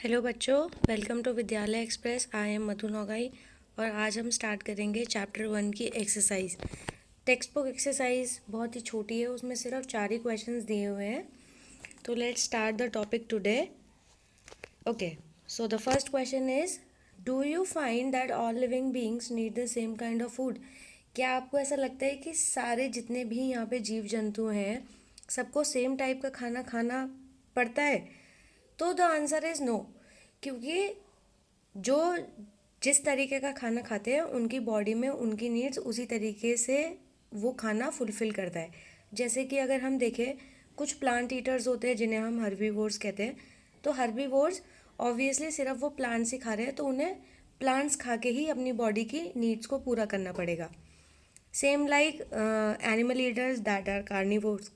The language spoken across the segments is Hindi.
हेलो बच्चों, वेलकम टू विद्यालय एक्सप्रेस। आई एम मधु नौगाई और आज हम स्टार्ट करेंगे चैप्टर 1 की एक्सरसाइज। टेक्स्ट बुक एक्सरसाइज बहुत ही छोटी है, उसमें सिर्फ 4 ही क्वेश्चंस दिए हुए हैं। तो let's start the topic today. Okay, so the first question is, do you find that all living beings need the same kind of food? क्या आपको ऐसा लगता है कि सारे जितने भी यहाँ पे जीव जंतु हैं सबको सेम टाइप का खाना खाना पड़ता है? तो द आंसर इज़ नो, क्योंकि जो जिस तरीके का खाना खाते हैं उनकी बॉडी में उनकी नीड्स उसी तरीके से वो खाना फुलफ़िल करता है। जैसे कि अगर हम देखें, कुछ प्लांट ईटर्स होते हैं जिन्हें हम हर्बीवोर्स कहते हैं। तो हर्बीवोर्स ऑब्वियसली सिर्फ वो प्लांट्स ही खा रहे हैं, तो उन्हें प्लांट्स खा के ही अपनी बॉडी की नीड्स को पूरा करना पड़ेगा। Same like animal eaters that are carnivores,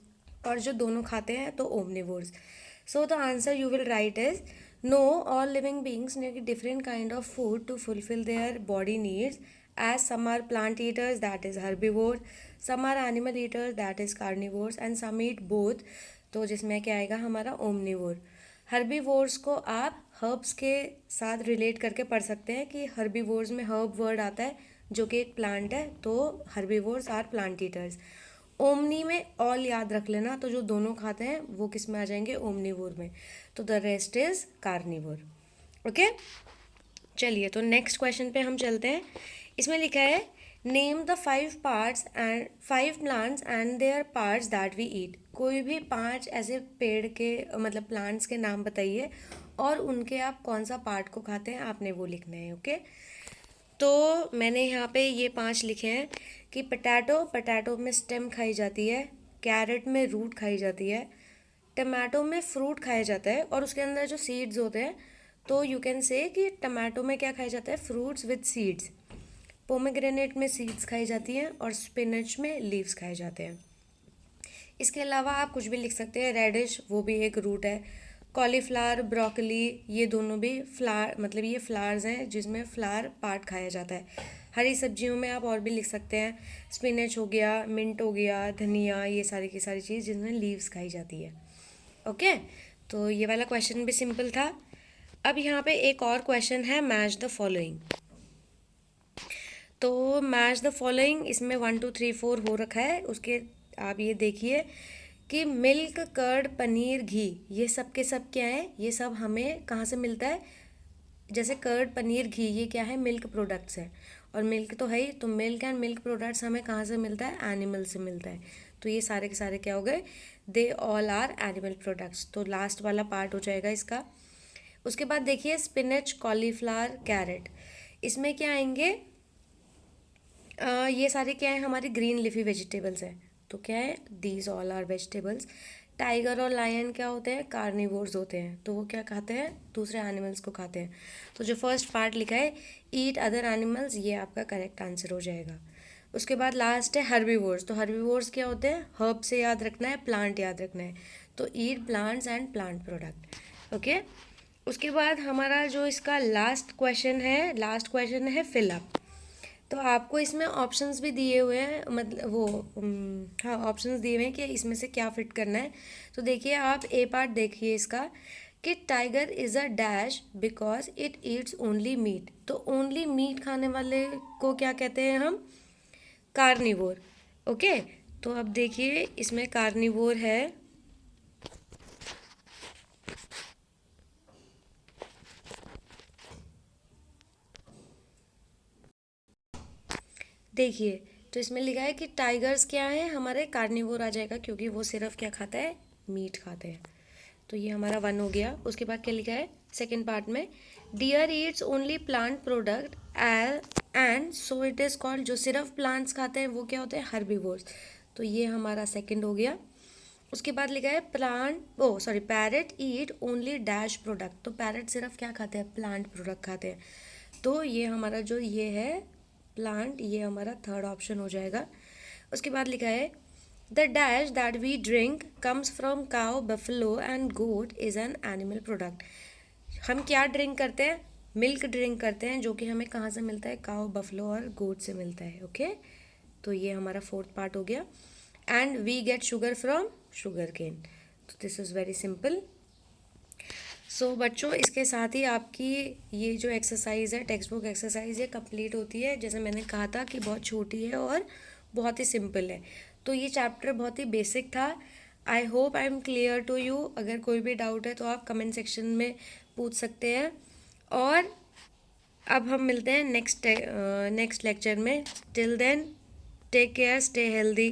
और जो दोनों खाते हैं तो omnivores. So the answer you will write is no, all living beings need different kind of food to fulfill their body needs, as some are plant eaters, that is herbivores, some are animal eaters, that is carnivores, and some eat both, तो जिसमें क्या आएगा हमारा ओमनिवोर। हर्बीवोर्स को आप हर्ब्स के साथ रिलेट करके पढ़ सकते हैं कि हर्बीवोर्स में हर्ब वर्ड आता है जो कि एक प्लांट है, तो herbivores are plant eaters. Omni में ऑल याद रख लेना, तो जो दोनों खाते हैं वो किस में आ जाएंगे, ओमनीवोर में। तो the rest is carnivore. Okay, चलिए तो नेक्स्ट क्वेश्चन पे हम चलते हैं। इसमें लिखा है, name the 5 plants and their parts that we eat. कोई भी 5 ऐसे पेड़ के मतलब प्लांट्स के नाम बताइए और उनके आप कौन सा पार्ट को खाते हैं, आपने वो लिखना है। ओके, तो मैंने यहाँ पे ये 5 लिखे हैं कि पटैटो में स्टेम खाई जाती है, कैरेट में रूट खाई जाती है, टमाटो में फ्रूट खाया जाता है और उसके अंदर जो सीड्स होते हैं, तो यू कैन से कि टमाटो में क्या खाया जाता है, फ्रूट्स विद सीड्स। पोमेग्रेनेट में सीड्स खाई जाती हैं और स्पिनच में लीव्स खाए जाते हैं। इसके अलावा आप कुछ भी लिख सकते हैं, रेडिश वो भी एक रूट है, कॉलीफ्लावर, ब्रोकली, ये दोनों भी फ्लावर मतलब ये फ्लावर्स हैं जिसमें फ्लावर पार्ट खाया जाता है। हरी सब्जियों में आप और भी लिख सकते हैं, स्पिनच हो गया, मिंट हो गया, धनिया, ये सारी की सारी चीज़ जिसमें लीव्स खाई जाती है। ओके, तो ये वाला क्वेश्चन भी सिंपल था। अब यहाँ पे एक और क्वेश्चन है, मैच द फॉलोइंग। तो मैच द फॉलोइंग, इसमें 1 2 3 4 हो रखा है। उसके आप ये देखिए कि मिल्क, कर्ड, पनीर, घी, ये सब के सब क्या है, ये सब हमें कहाँ से मिलता है। जैसे कर्ड, पनीर, घी, ये क्या है, मिल्क प्रोडक्ट्स है, और मिल्क तो है ही, तो मिल्क एंड मिल्क प्रोडक्ट्स हमें कहाँ से मिलता है, एनिमल से मिलता है। तो ये सारे के सारे क्या हो गए, they all are animal products. तो लास्ट वाला पार्ट हो जाएगा इसका। उसके बाद देखिए, स्पिनच, कॉलीफ्लावर, कैरेट, इसमें क्या आएंगे, ये सारे क्या है, हमारी ग्रीन लिफी वेजिटेबल्स हैं। तो क्या है, these all are vegetables. Tiger और लायन क्या होते हैं, कार्निवोर्स होते हैं, तो वो क्या खाते हैं, दूसरे एनिमल्स को खाते हैं। तो जो फर्स्ट पार्ट लिखा है, ईट अदर एनिमल्स, ये आपका करेक्ट आंसर हो जाएगा। उसके बाद लास्ट है हर्बीवोर्स। तो हर्बीवोर्स क्या होते हैं, हर्ब से याद रखना है, प्लांट याद रखना है, तो ईट plants and plant product. Okay, उसके बाद हमारा जो इसका लास्ट क्वेश्चन है फिलअप। तो आपको इसमें ऑप्शंस भी दिए हुए हैं, मतलब वो हाँ, ऑप्शंस दिए हुए हैं कि इसमें से क्या फिट करना है। तो देखिए, आप ए पार्ट देखिए इसका कि tiger is a dash because it eats only meat. तो ओनली मीट खाने वाले को क्या कहते हैं हम, कार्निवोर। ओके, तो अब देखिए इसमें कार्निवोर है, देखिए तो इसमें लिखा है कि टाइगर्स क्या है, हमारे कार्निवोर आ जाएगा, क्योंकि वो सिर्फ क्या खाता है, मीट खाते हैं। तो ये हमारा 1 हो गया। उसके बाद क्या लिखा है सेकेंड पार्ट में, deer eats only plant product and so it is called, जो सिर्फ प्लांट्स खाते हैं वो क्या होते हैं, हर्बीवोर्स। तो ये हमारा सेकेंड हो गया। उसके बाद लिखा है parrot eat only dash product. तो पैरट सिर्फ क्या खाते हैं, प्लांट प्रोडक्ट खाते हैं। तो ये हमारा जो ये है प्लांट, ये हमारा थर्ड ऑप्शन हो जाएगा। उसके बाद लिखा है, the dash that we drink comes from cow, buffalo and goat is an animal product. हम क्या ड्रिंक करते हैं, मिल्क ड्रिंक करते हैं, जो कि हमें कहाँ से मिलता है, काउ, बफलो और गोट से मिलता है। ओके, तो ये हमारा फोर्थ पार्ट हो गया। And we get sugar from sugar cane. तो दिस इज़ वेरी सिंपल। बच्चों, इसके साथ ही आपकी ये जो एक्सरसाइज है, टेक्स्ट बुक एक्सरसाइज, ये कंप्लीट होती है। जैसे मैंने कहा था कि बहुत छोटी है और बहुत ही सिंपल है। तो ये चैप्टर बहुत ही बेसिक था। I hope I am clear to you. अगर कोई भी डाउट है तो आप कमेंट सेक्शन में पूछ सकते हैं। और अब हम मिलते हैं नेक्स्ट लेक्चर में। Till then, take care, stay healthy.